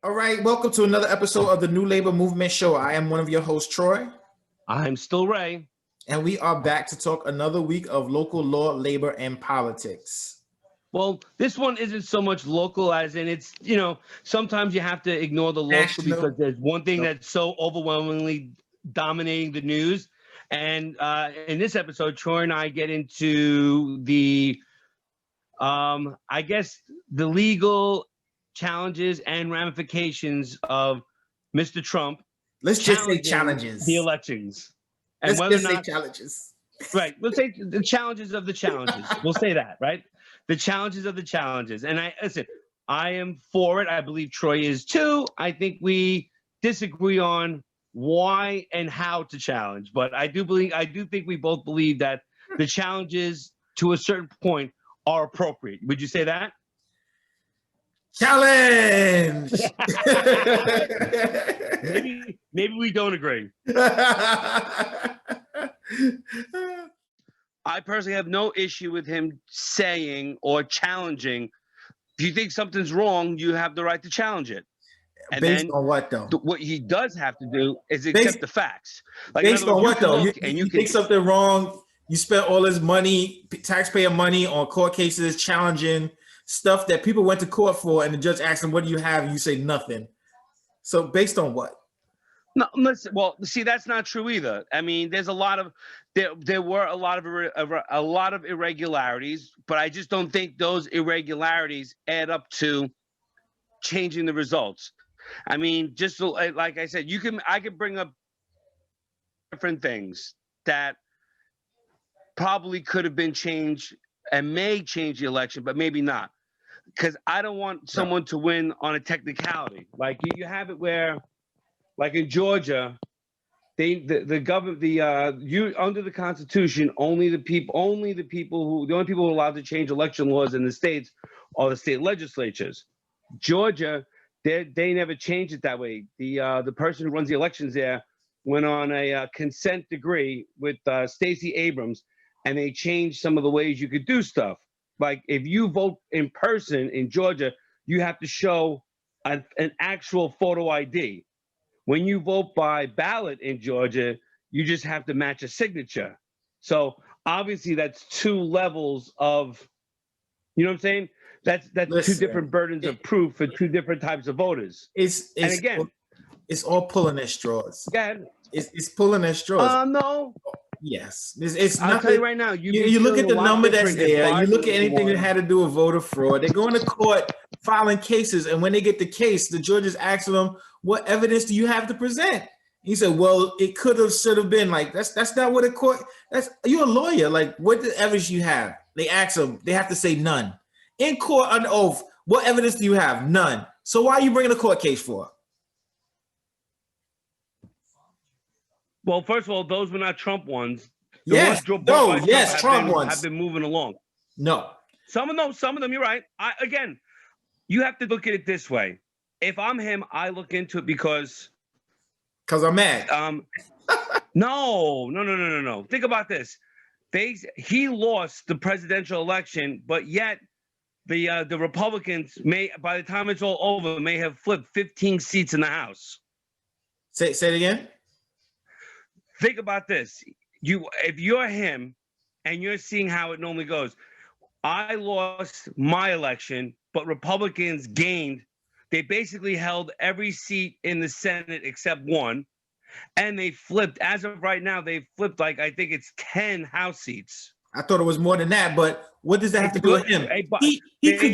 All right, welcome to another episode of the New Labor Movement Show. I am one of your hosts, Troy. I'm still Ray. And we are back to talk another week of local law, labor, and politics. Well, this one isn't so much local as in it's, sometimes you have to ignore the local because there's one thing that's so overwhelmingly dominating the news. And in this episode, Troy and I get into the, I guess, the legal challenges and ramifications of Mr. Trump. Let's just say challenges. The elections. And let's just say challenges. Right. We'll say the challenges of the challenges. We'll say that, right? The challenges of the challenges. And I am for it. I believe Troy is too. I think we disagree on why and how to challenge. But I do think we both believe that the challenges to a certain point are appropriate. Would you say that? Challenge. maybe we don't agree. I personally have no issue with him saying or challenging. If you think something's wrong, you have the right to challenge it. And based on what, though? What he does have to do is accept the facts. Like, based on what, though? You think something wrong, you spent all this money, taxpayer money, on court cases, challenging stuff that people went to court for, and the judge asked them, what do you have? And you say nothing. So based on what? No, listen. Well, see, that's not true either. I mean, there's there were a lot of irregularities, but I just don't think those irregularities add up to changing the results. I mean, just like I said, I could bring up different things that probably could have been changed and may change the election, but maybe not, because I don't want someone to win on a technicality. Like you have it where. Like in Georgia, the government, under the Constitution, the only people who are allowed to change election laws in the states are the state legislatures. Georgia, they never changed it that way. The person who runs the elections there went on a consent decree with Stacey Abrams, and they changed some of the ways you could do stuff. Like if you vote in person in Georgia, you have to show an actual photo ID. When you vote by ballot in Georgia, you just have to match a signature. So obviously that's two levels of, you know what I'm saying? That's two different burdens of proof for two different types of voters. It's all pulling at straws. It's pulling at straws. No. Yes. It's I'll tell you right now. You look at the number that's there. You look at anything that had to do with voter fraud. They go into court filing cases, and when they get the case, the judges ask them, "What evidence do you have to present?" He said, "Well, it should have been like that's not what a court. You're a lawyer. Like, what the evidence you have?" They ask them. They have to say none. In court under oath, what evidence do you have? None. So why are you bringing a court case for? Well, first of all, those were not Trump ones. Trump ones have been moving along. No, some of them. You're right. You have to look at it this way. If I'm him, I look into it because I'm mad. No. Think about this. He lost the presidential election, but yet the Republicans may, by the time it's all over, may have flipped 15 seats in the House. Say it again. Think about this. If you're him and you're seeing how it normally goes, I lost my election, but Republicans gained. They basically held every seat in the Senate except one, and they flipped. As of right now, they flipped I think it's 10 House seats. I thought it was more than that, but what does that have to do with him? He could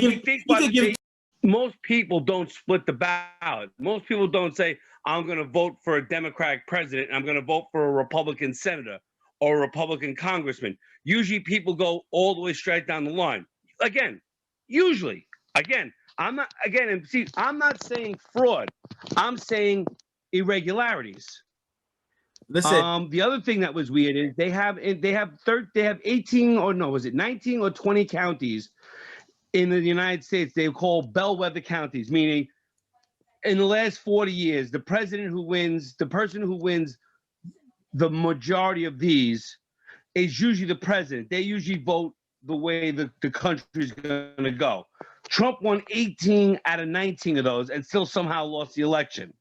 give. Most people don't split the ballot. Most people don't say, I'm going to vote for a Democratic president, and I'm going to vote for a Republican senator or a Republican congressman. Usually people go all the way straight down the line. Usually. I'm not saying fraud. I'm saying irregularities. Listen. The other thing that was weird is they have 18 or no, was it 19 or 20 counties in the United States they call bellwether counties, meaning in the last 40 years, the person who wins the majority of these is usually the president. They usually vote the way the country's going to go. Trump won 18 out of 19 of those and still somehow lost the election.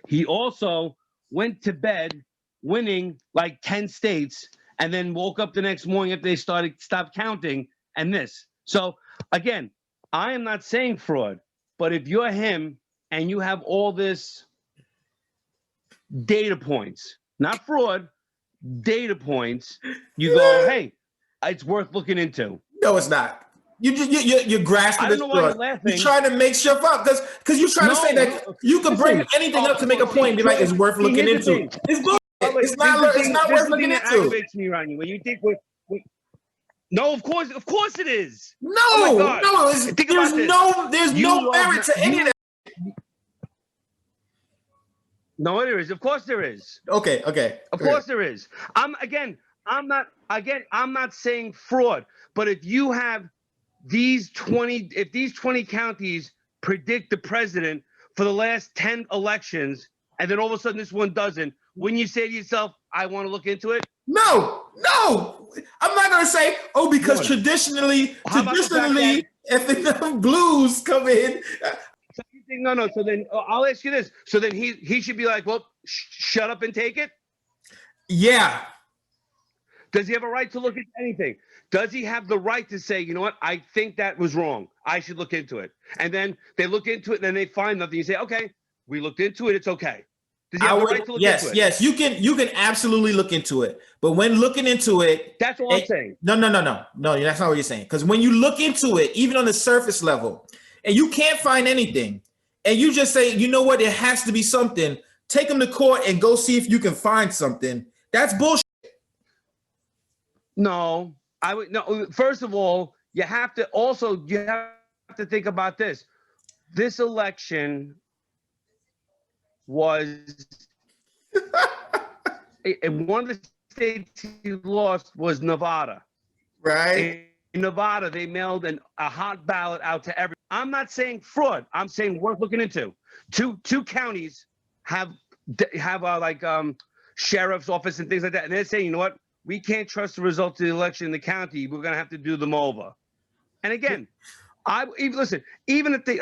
He also went to bed winning like 10 states and then woke up the next morning after they stopped counting and this. So again, I am not saying fraud, but if you're him and you have all this data points, not fraud, data points, you go, hey, it's worth looking into. No, it's not. You're grasping I the don't know why you're straw. laughing. You're trying to make stuff up because you're trying to say that you could bring anything up to make a point and be like, it's worth looking into. It's bullshit. It's not worth looking into. Aggravates me around you when you think no, of course it is. No, oh my God. no, there's no merit to any of that. No, there is. Of course there is. Okay. Of course there is. I'm not saying fraud, but if you have these 20 counties predict the president for the last 10 elections, and then all of a sudden this one doesn't, wouldn't you say to yourself, I want to look into it? No. I'm not gonna say, because traditionally, if enough blues come in. No. So then I'll ask you this. So then he should be like, well, shut up and take it? Yeah. Does he have a right to look into anything? Does he have the right to say, you know what, I think that was wrong. I should look into it. And then they look into it and then they find nothing. You say, okay, we looked into it. It's okay. Does he have the right to look into it? Yes, you can absolutely look into it. But when looking into it, that's what I'm saying. No, that's not what you're saying. Because when you look into it, even on the surface level, and you can't find anything, and you just say, you know what, it has to be something, take them to court and go see if you can find something. That's bullshit. No, first of all, you have to think about this. This election was and one of the states he lost was Nevada. Right. In Nevada, they mailed a hot ballot out to everyone. I'm not saying fraud. I'm saying worth looking into. Two counties have sheriff's office and things like that, and they're saying, you know what, we can't trust the results of the election in the county. We're gonna have to do them over. And again, even if they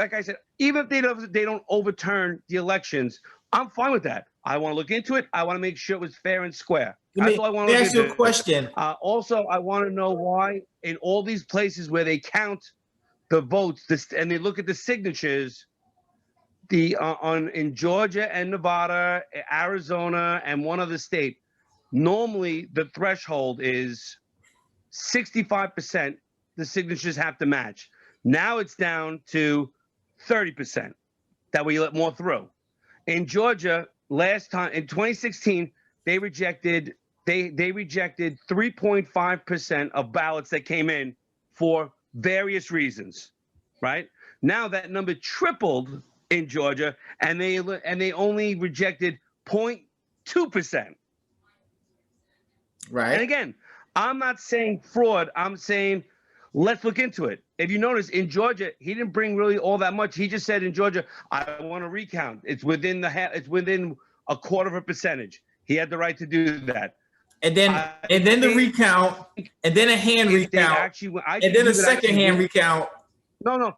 don't overturn the elections, I'm fine with that. I want to look into it. I want to make sure it was fair and square. That's all I want to ask you a question. Also, I want to know why in all these places where they count the votes and they look at the signatures, in Georgia and Nevada, Arizona, and one other state, normally the threshold is 65%. The signatures have to match. Now it's down to 30% that we let more through. In Georgia, last time in 2016, they rejected 3.5% of ballots that came in for various reasons. Right now, that number tripled in Georgia, and they only rejected 0.2%. Right. And again, I'm not saying fraud. I'm saying let's look into it. If you notice, in Georgia, he didn't bring really all that much. He just said in Georgia, I want to recount. It's within it's within 1/4%. He had the right to do that. And then the recount, and then a hand recount, and then a second hand recount. No,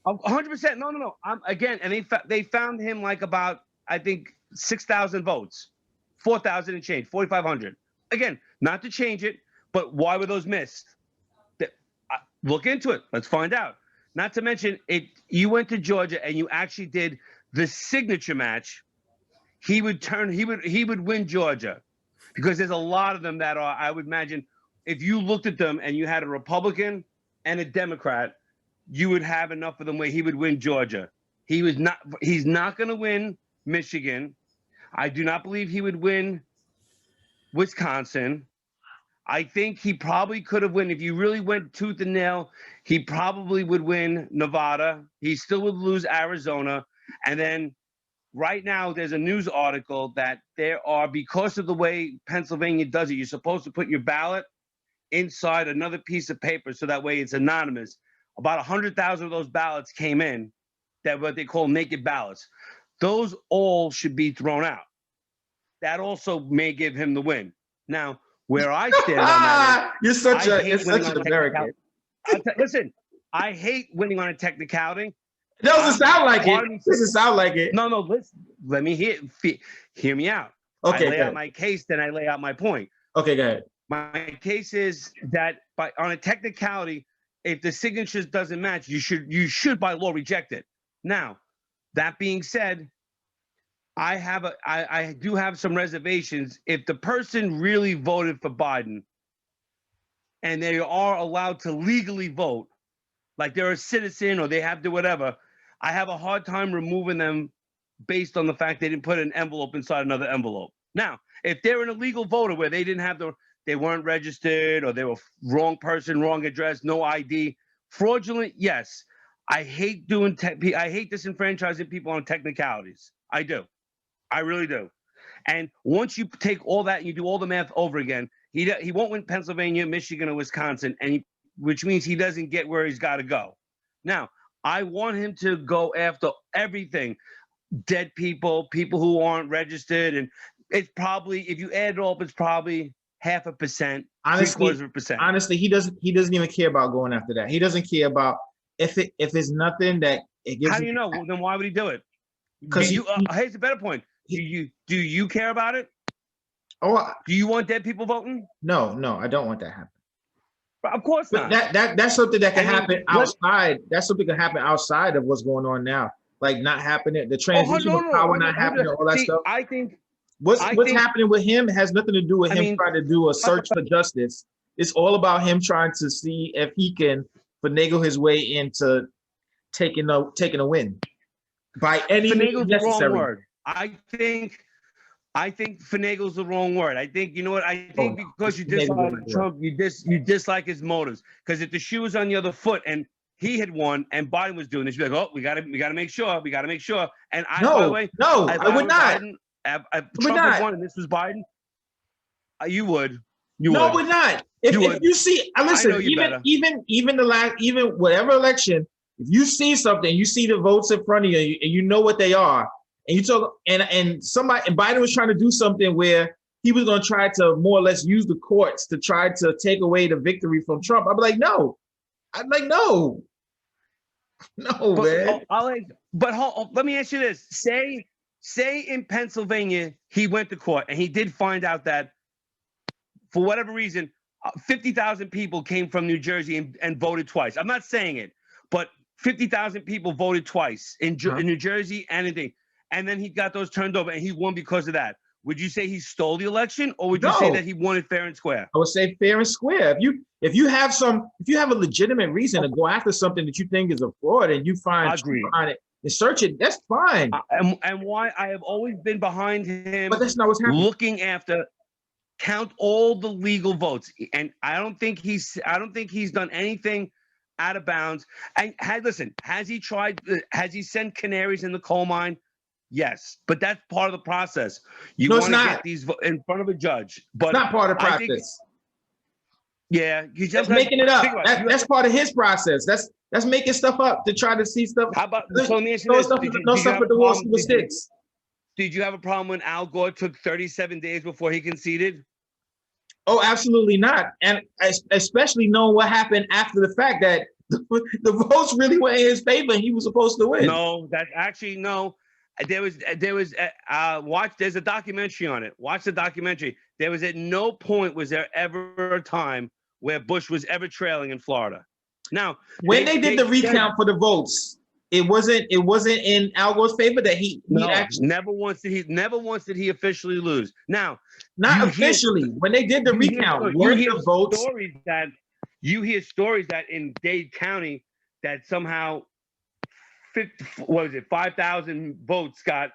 100%. No. Again, and they found him like about, I think, 6,000 votes, 4,000 and change, 4,500. Again, not to change it, but why were those missed? Look into it. Let's find out. Not to mention, you went to Georgia and you actually did the signature match. He would win Georgia, because there's a lot of them that are, I would imagine, if you looked at them and you had a Republican and a Democrat, you would have enough of them where he would win Georgia. He's not going to win Michigan. I do not believe he would win Wisconsin. I think he probably could have won. If you really went tooth and nail, he probably would win Nevada. He still would lose Arizona. And then right now there's a news article that because of the way Pennsylvania does it, you're supposed to put your ballot inside another piece of paper so that way it's anonymous. About 100,000 of those ballots came in, that what they call naked ballots. Those all should be thrown out. that also may give him the win. Now, where I stand on that is, you're such an American. listen, I hate winning on a technicality. It doesn't sound like it. Doesn't sound like it. No, listen, let me hear me out. Okay, I lay out my case, then I lay out my point. Okay, go ahead. My case is that on a technicality, if the signatures doesn't match, you should by law reject it. Now, that being said, I do have some reservations. If the person really voted for Biden and they are allowed to legally vote, like they're a citizen or they have to whatever, I have a hard time removing them based on the fact they didn't put an envelope inside another envelope. Now, if they're an illegal voter where they didn't have they weren't registered or they were wrong person, wrong address, no ID, fraudulent, yes. I hate I hate disenfranchising people on technicalities. I do. I really do. And once you take all that and you do all the math over again, he won't win Pennsylvania, Michigan, or Wisconsin, which means he doesn't get where he's got to go. Now, I want him to go after everything. Dead people, people who aren't registered, and it's probably, if you add it all up, it's probably 0.5%, 0.75%. Honestly, he doesn't even care about going after that. He doesn't care about if it's nothing that it gives. How do you know? Well, then why would he do it? Because here's a better point. Do you care about it? Oh, do you want dead people voting? No, I don't want that to happen. But of course not. That's something that can happen outside. That's something that can happen outside of what's going on now. Like not happening, the transition of power not happening, all that stuff. I think what's happening with him has nothing to do with him trying to do a search for justice. It's all about him trying to see if he can finagle his way into taking a win by any means necessary. Wrong word. I think finagle's the wrong word. I think, you know what? I think because you dislike Trump, you dislike his motives. Because if the shoe was on the other foot and he had won and Biden was doing this, you'd be like, oh, we gotta make sure. And by the way, I would not. Trump had won and this was Biden. You would. No, I would not. If you see, listen, even whatever election, if you see something, you see the votes in front of you, and you know what they are, and you talk, and Biden was trying to do something where he was going to try to more or less use the courts to try to take away the victory from Trump. I'd be like, no. No, man. Let me ask you this: say in Pennsylvania he went to court and he did find out that for whatever reason 50,000 people came from New Jersey and voted twice. I'm not saying it, but 50,000 people voted twice in New Jersey and then he got those turned over and he won because of that. Would you say he stole the election, or would you say that he won it fair and square? I would say fair and square. If you have a legitimate reason to go after something that you think is a fraud and you find behind it and search it, that's fine. And why I have always been behind him, but that's not what's happening. Looking after, count all the legal votes, and I don't think he's done anything out of bounds. And has he tried? Has he sent canaries in the coal mine? Yes, but that's part of the process. You want to get these in front of a judge, but it's not part of the process. You just making it up. That's part of his process. That's making stuff up to try to see stuff. How about no stuff with the walls with sticks? Did you have a problem when Al Gore took 37 days before he conceded? Oh, absolutely not. And especially knowing what happened after the fact, that the votes really went in his favor and he was supposed to win. No, There was there's a documentary on it. Watch the documentary. There was at no point was there ever a time where Bush was ever trailing in Florida. Now, when they did the recount for the votes, it wasn't in Al Gore's favor that he actually never once did he officially lose. Now, not officially. When they did the recount, you hear stories that in Dade County that somehow 5,000 votes got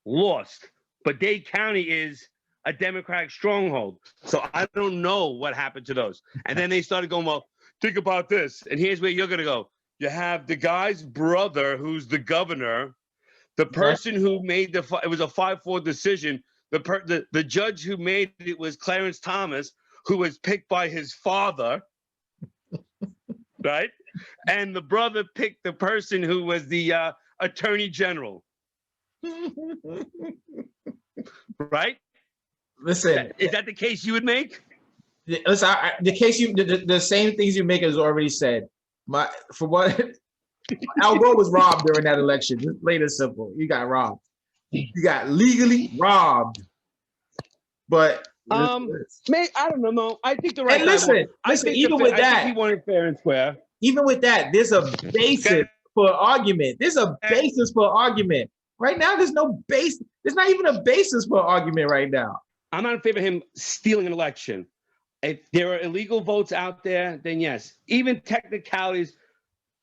lost, but Dade County is a Democratic stronghold, so I don't know what happened to those. And then they started going, well, think about this, and here's where you're gonna go. You have the guy's brother who's the governor, the person who made it was a 5-4 decision. The judge who made it was Clarence Thomas, who was picked by his father, right? And the brother picked the person who was the attorney general. Right? Listen, Is that the case you would make? listen. The case the same things you make is already said. For what Al Gore was robbed during that election. Just plain and simple. You got robbed. You got legally robbed. But I don't know. No, I think the right. And listen, even with I that, think he wanted fair and square. Even with that, there's a basis for argument. There's a basis for argument. Right now, there's no base. There's not even a basis for argument right now. I'm not in favor of him stealing an election. If there are illegal votes out there, then yes. Even technicalities,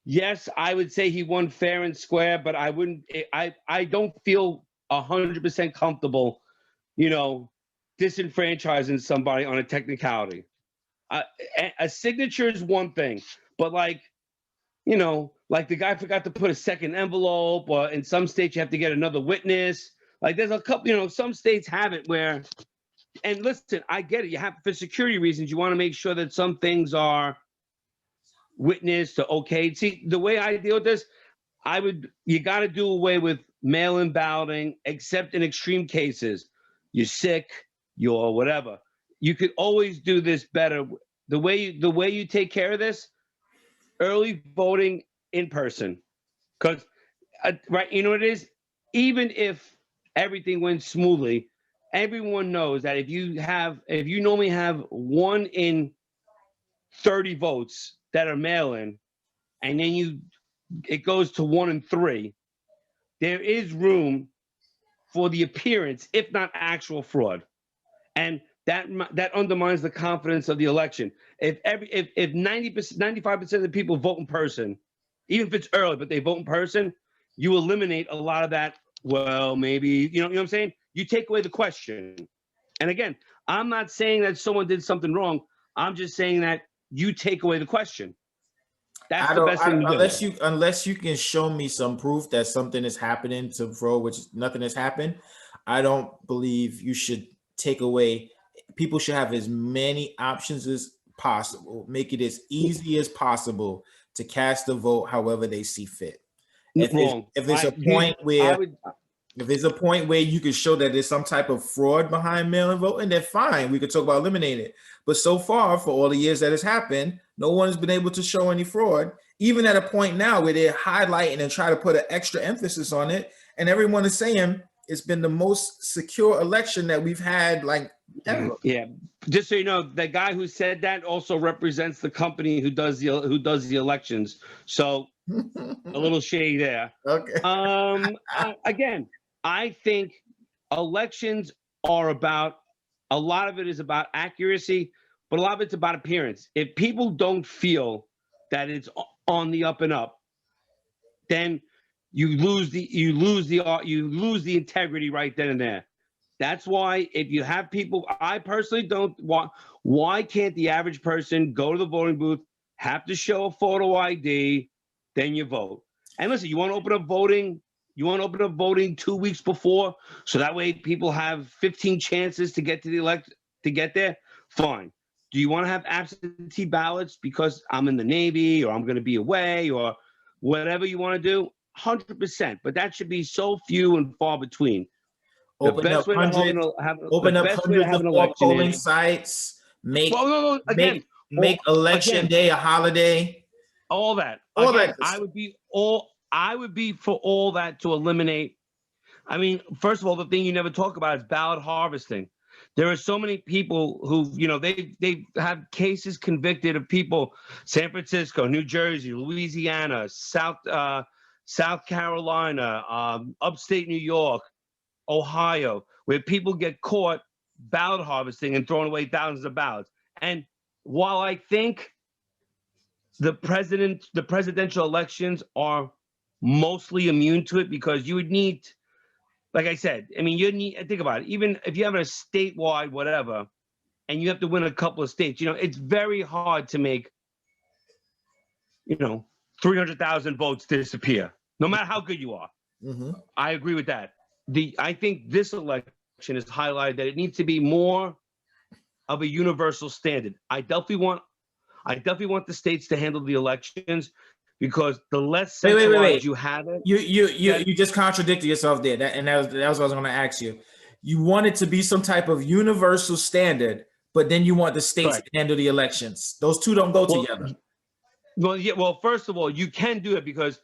yes, I would say he won fair and square, but I wouldn't. I don't feel 100% comfortable, disenfranchising somebody on a technicality. A signature is one thing, but like the guy forgot to put a second envelope, or in some states you have to get another witness. Like there's a couple, some states have it where, and listen, I get it. You have, for security reasons, you want to make sure that some things are witnessed or okay. See, the way I deal with this, you got to do away with mail-in balloting, except in extreme cases. You're sick, you're whatever. You could always do this better. The way you take care of this, early voting in person, because right, what it is. Even if everything went smoothly, everyone knows that if you normally have 1 in 30 votes that are mail-in, and then it goes to 1 in 3, there is room for the appearance, if not actual fraud, and that undermines the confidence of the election. If 95% of the people vote in person, even if it's early, but they vote in person, you eliminate a lot of that. Well, maybe you know what I'm saying. You take away the question, and again, I'm not saying that someone did something wrong. I'm just saying that you take away the question. That's the best thing to do. Unless you can show me some proof that something is happening to fraud, which nothing has happened, I don't believe you should take away. People should have as many options as possible. Make it as easy as possible to cast a vote however they see fit. If there's a point where you can show that there's some type of fraud behind mail-in voting, then fine, we could talk about eliminating it. But so far, for all the years that has happened, no one has been able to show any fraud, even at a point now where they're highlighting and try to put an extra emphasis on it. And everyone is saying it's been the most secure election that we've had like ever. Yeah. Just so you know, the guy who said that also represents the company who does the elections. So a little shady there. Okay. Again, I think elections are about, a lot of it is about accuracy, but a lot of it's about appearance. If people don't feel that it's on the up and up, then you lose the integrity right then and there. That's why if you have people, I personally don't want, why can't the average person go to the voting booth, have to show a photo ID, then you vote? And listen, you want to open up voting 2 weeks before, so that way people have 15 chances to get to get there. Fine. Do you want to have absentee ballots because I'm in the Navy or I'm going to be away or whatever you want to do? 100%. But that should be so few and far between. Open up hundreds of polling sites. Make election day a holiday. All that. I would be for all that to eliminate. I mean, first of all, the thing you never talk about is ballot harvesting. There are so many people who, they have cases convicted of people, San Francisco, New Jersey, Louisiana, South Carolina, upstate New York, Ohio, where people get caught ballot harvesting and throwing away thousands of ballots. And while I think the presidential elections are mostly immune to it, because you would need, like I said, think about it. Even if you have a statewide whatever, and you have to win a couple of states, it's very hard to make, 300,000 votes disappear, no matter how good you are. Mm-hmm. I agree with that. I think this election has highlighted that it needs to be more of a universal standard. I definitely want the states to handle the elections, because the less centralized you have it. You just contradicted yourself there. That was what I was going to ask you. you want it to be some type of universal standard, but then you want the states Correct. to handle the elections. Those two don't go together. Well, yeah. Well, first of all, you can do it because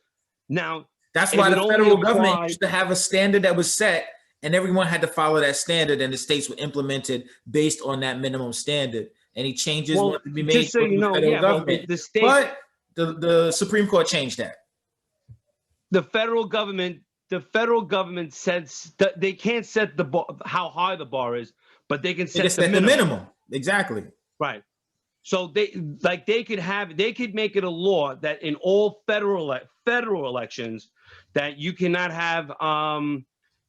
now That's it why would the only federal government apply- used to have a standard that was set, and everyone had to follow that standard, and the states were implemented based on that minimum standard. Any changes Well, want to be made just so to you the know, federal yeah, well, government. the state, But the Supreme Court changed that. the federal government sets that they can't set the bar, how high the bar is, but they can They set just the set the minimum. minimum. Exactly. Right. So they could make it a law that in all federal elections that you cannot have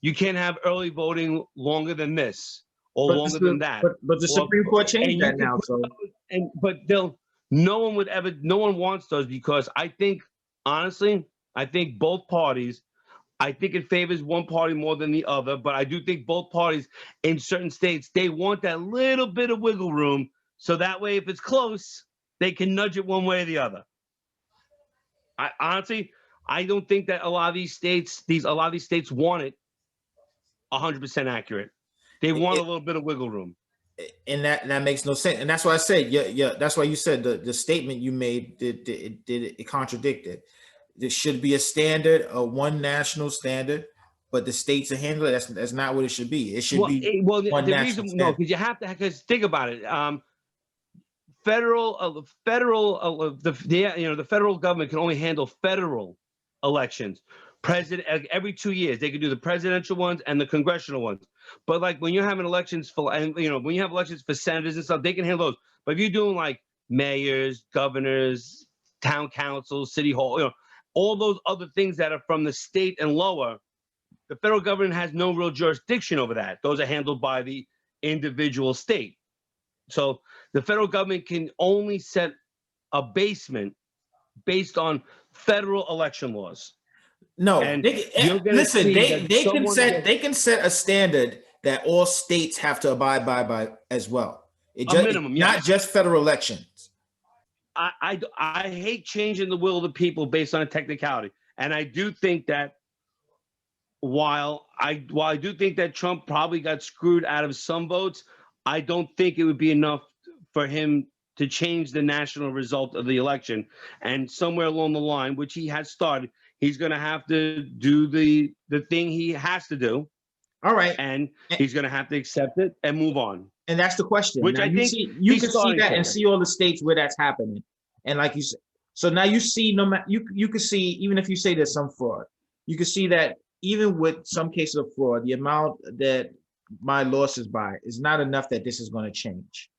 you can't have early voting longer than this or But longer the, than that. but the Supreme Court changed that now. So No one wants those because I think honestly, I think both parties, I think it favors one party more than the other, but I do think both parties in certain states, they want that little bit of wiggle room. So that way, if it's close, they can nudge it one way or the other. I honestly, I don't think that a lot of these states want it 100% accurate. They want a little bit of wiggle room. And that makes no sense. And that's why I said, yeah, that's why you said the statement you made it contradicted. There should be a standard, a one national standard, but the states are handling it. That's not what it should be. It should be one the national reason standard. because you have to, because think about it. The federal government can only handle federal elections. Every 2 years they can do the presidential ones and the congressional ones. But like when you're having elections for, and when you have elections for senators and stuff, they can handle those. But if you're doing like mayors, governors, town councils, city hall, all those other things that are from the state and lower, the federal government has no real jurisdiction over that. Those are handled by the individual state. So the federal government can only set a basement based on federal election laws. No, And listen, they can set a standard that all states have to abide by as well. Minimum, not just federal elections. I hate changing the will of the people based on a technicality, and I do think that while I do think that Trump probably got screwed out of some votes, I don't think it would be enough for him to change the national result of the election. And somewhere along the line, which he has started, he's going to have to do the thing he has to do. All right, and he's going to have to accept it and move on. And that's the question. Which now, I think you can see that and see all the states where that's happening. And like you said, so now you see you can see, even if you say there's some fraud, you can see that even with some cases of fraud, the amount that my losses by is not enough that this is going to change.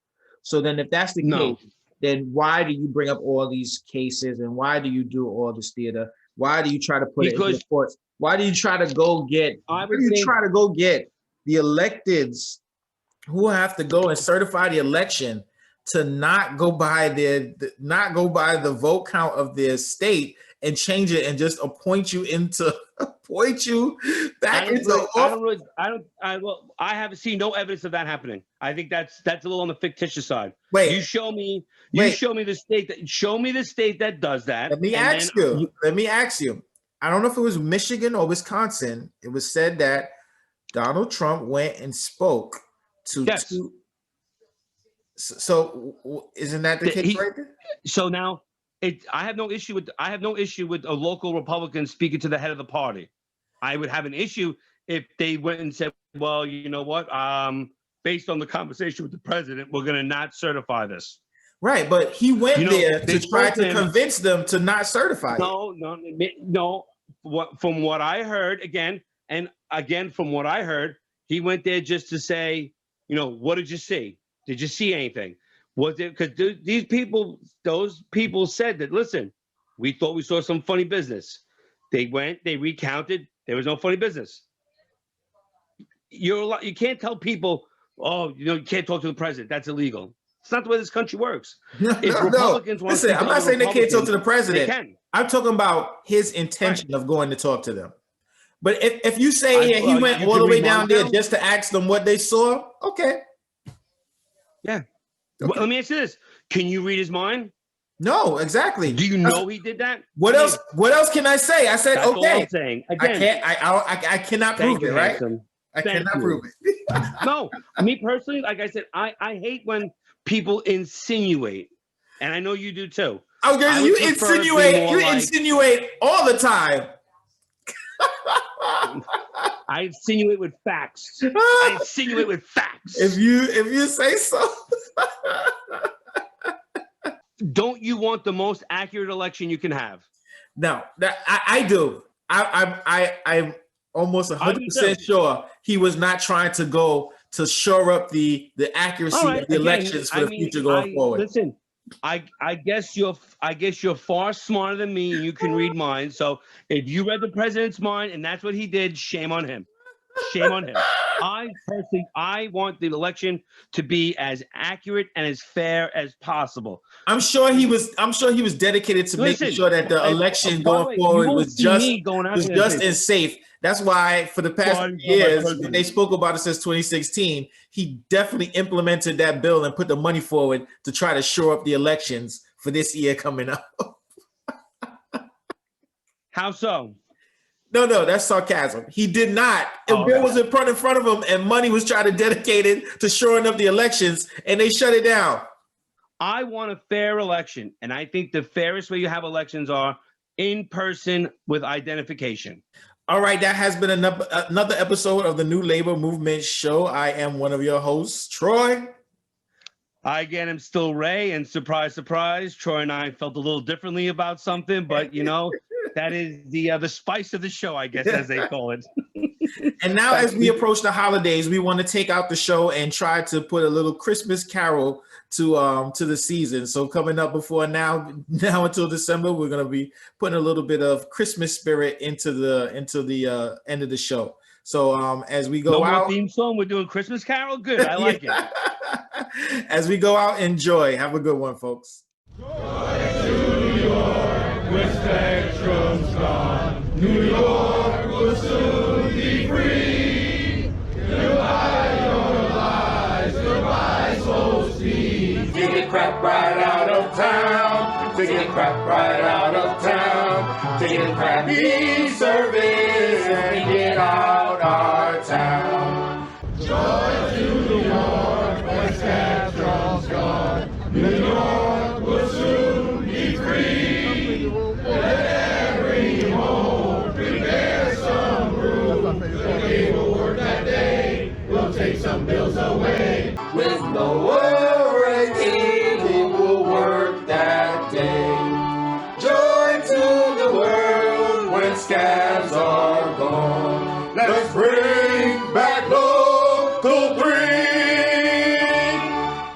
So then if that's the case, then why do you bring up all these cases and why do you do all this theater? Why do you try to put it in the courts? Why do you try to go get the electeds who have to go and certify the election to not go by the vote count of their state and change it and just appoint you back into office? I haven't seen no evidence of that happening. I think that's a little on the fictitious side. Wait, you show me the state that does that. Let me ask you. I don't know if it was Michigan or Wisconsin. It was said that Donald Trump went and spoke to two. So isn't that the case right there? So now I have no issue with a local Republican speaking to the head of the party. I would have an issue if they went and said, well, you know what? Based on the conversation with the president, we're going to not certify this. Right, but he went there to try to convince them to not certify it. No. From what I heard, from what I heard, he went there just to say, what did you see? Did you see anything? Was it because those people said that, listen, we thought we saw some funny business. They went, they recounted, there was no funny business. You can't tell people, you can't talk to the president. That's illegal. It's not the way this country works. No. Listen, I'm not saying they can't talk to the president. They can. I'm talking about his intention of going to talk to them. But if you say he went all the way down there just to ask them what they saw, okay. Yeah. Okay. Let me ask you this. Can you read his mind? No, exactly. Do you know he did that? What else can I say? I said, that's okay. All I'm saying. Again, I cannot prove it, right? I Thank cannot you. prove it. No, me personally, like I said, I hate when people insinuate, and I know you do too. Okay, I you would prefer it to be insinuate. more You like- insinuate all the time. I insinuate with facts. I insinuate with facts. If you say so. Don't you want the most accurate election you can have? No, that I do. I'm almost 100% sure he was not trying to go to shore up the accuracy All right, of the again, elections for the future going forward. Listen, I guess you're far smarter than me, and you can read minds. So if you read the president's mind and that's what he did, shame on him. Shame on him. I want the election to be as accurate and as fair as possible. I'm sure he was dedicated to making sure that the election going forward was just and safe. That's why for the past years, when they spoke about it since 2016, he definitely implemented that bill and put the money forward to try to shore up the elections for this year coming up. How so? No, that's sarcasm. He did not. The bill was in front of him, and money was trying to dedicate it to shoring up the elections, and they shut it down. I want a fair election, and I think the fairest way you have elections are in person with identification. All right, that has been another episode of the New Labor Movement Show. I am one of your hosts, Troy. I, again, am still Ray, and surprise, surprise, Troy and I felt a little differently about something, but, you know, that is the spice of the show, I guess, as they call it. And now as we approach the holidays, we want to take out the show and try to put a little Christmas carol to the season. So coming up before now until December, we're going to be putting a little bit of Christmas spirit into the end of the show. So as we go out, theme song, we're doing Christmas carol. Good, I like it. As we go out, enjoy. Have a good one, folks. Joy to New York, with spectrum's gone. New York will soon be free. Goodbye, your lies, goodbye, so speed. Taking crap right out of town. Taking crap right out of town. Taking crappy service and get out our town. Joy to New York, when spectrum's gone. New York will soon be free. Let every home prepare some room. The cable work that day will take some bills away. With no worries, cable will work that day. Joy to the world when scabs are gone. Let's bring back local 3.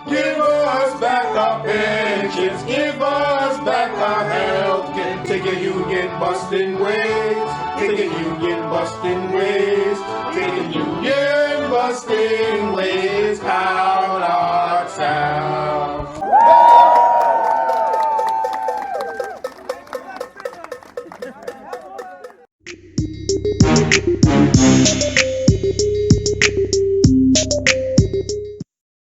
Give us back our pensions, give us back our health care. Take a union busting ways, take a union busting ways, take a union busting ways.